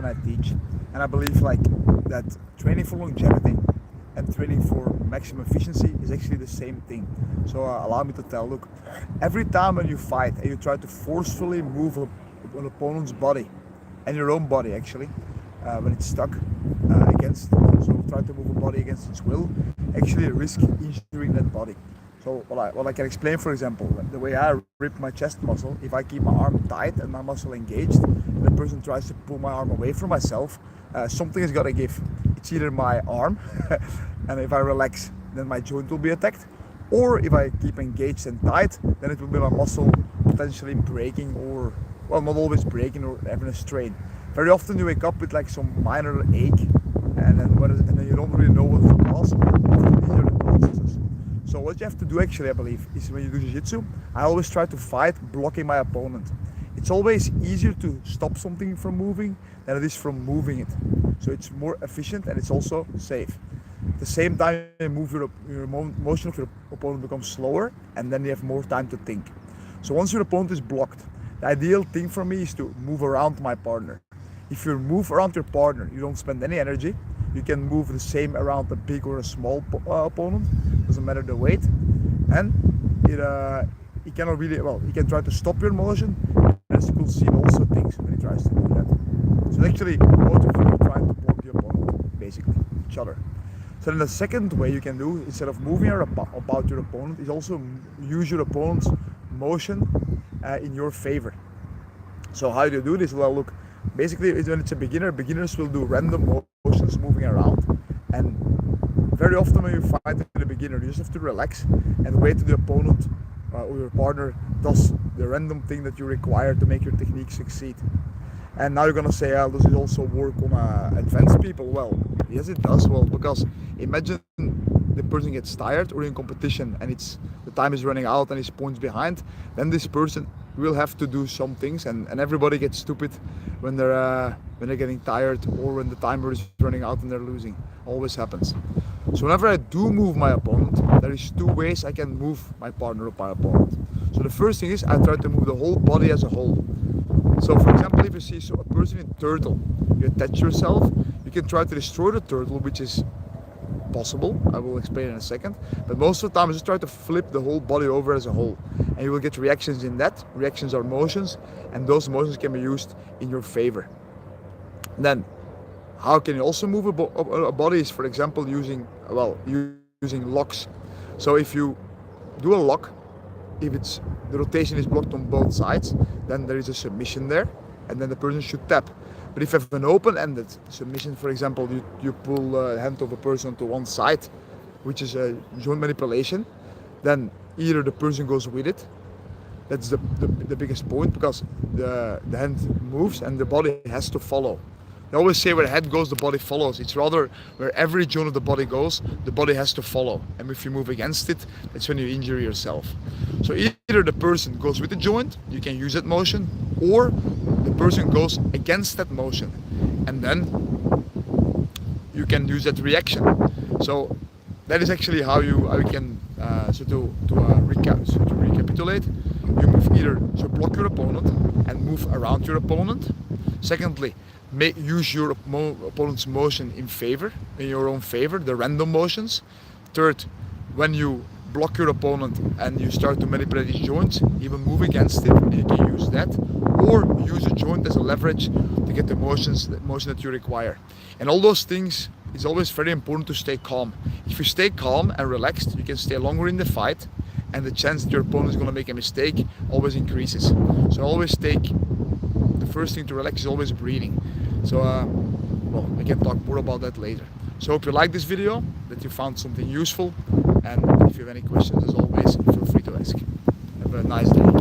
I teach. And I believe like that training for longevity and training for maximum efficiency is actually the same thing. So allow me to tell, look, every time when you fight and you try to forcefully move an opponent's body, and your own body actually, when it's stuck against, so try to move a body against its will, actually risk injuring that body. So what I can explain, for example, the way I rip my chest muscle, if I keep my arm tight and my muscle engaged, and the person tries to pull my arm away from myself, something is gotta give. It's either my arm, and if I relax, then my joint will be attacked, or if I keep engaged and tight, then it will be my muscle potentially breaking, or, well, not always breaking, or having a strain. Very often you wake up with like some minor ache, and then you don't really know what's the cause. These are the processes. So what you have to do actually, I believe, is when you do Jiu Jitsu, I always try to fight blocking my opponent. It's always easier to stop something from moving than it is from moving it. So it's more efficient and it's also safe. At the same time, you move your motion of your opponent becomes slower, and then you have more time to think. So once your opponent is blocked, the ideal thing for me is to move around my partner. If you move around your partner, you don't spend any energy. You can move the same around a big or a small opponent, doesn't matter the weight, and it cannot really, well, you can try to stop your motion, as you will see also things when he tries to do that. So actually both of you are trying to block the opponent, basically, each other. So then the second way you can do, instead of moving about your opponent, is also use your opponent's motion in your favor. So how do you do this? Well, look, basically when it's a beginner, beginners will do random motions moving around, and very often when you fight with a beginner, you just have to relax and wait till the opponent or your partner does the random thing that you require to make your technique succeed. And now you're gonna say, oh, does it also work on advanced people? Well, yes it does. Well, because imagine the person gets tired or in competition and the time is running out and he's points behind, then this person will have to do some things, and everybody gets stupid when they're getting tired, or when the timer is running out and they're losing. Always happens. So whenever I do move my opponent, there is two ways I can move my partner or my opponent. So the first thing is I try to move the whole body as a whole. So for example, if you see a person in turtle, you attach yourself, you can try to destroy the turtle, which is possible, I will explain in a second, but most of the time I just try to flip the whole body over as a whole, and you will get reactions in that. Reactions are motions, and those motions can be used in your favor. Then how can you also move a body is, for example, using locks. So if you do a lock, if the rotation is blocked on both sides, then there is a submission there, and then the person should tap. But if you have an open-ended submission, for example, you pull the hand of a person to one side, which is a joint manipulation, then either the person goes with it. That's the biggest point, because the hand moves and the body has to follow. They always say where the head goes, the body follows. It's rather where every joint of the body goes, the body has to follow. And if you move against it, that's when you injure yourself. So either the person goes with the joint, you can use that motion, or the person goes against that motion, and then you can use that reaction. So that is actually how you can to recapitulate. You move block your opponent and move around your opponent. Secondly, use your opponent's motion in your own favor, the random motions. Third, when you block your opponent and you start to manipulate his joints, even move against it, and you can use that, or use a joint as a leverage to get the motion that you require. And all those things, it's always very important to stay calm. If you stay calm and relaxed, you can stay longer in the fight, and the chance that your opponent is going to make a mistake always increases. So always the first thing to relax is always breathing. So well, I can talk more about that later. So I hope you like this video, that you found something useful, and if you have any questions, as always, feel free to ask. Have a nice day.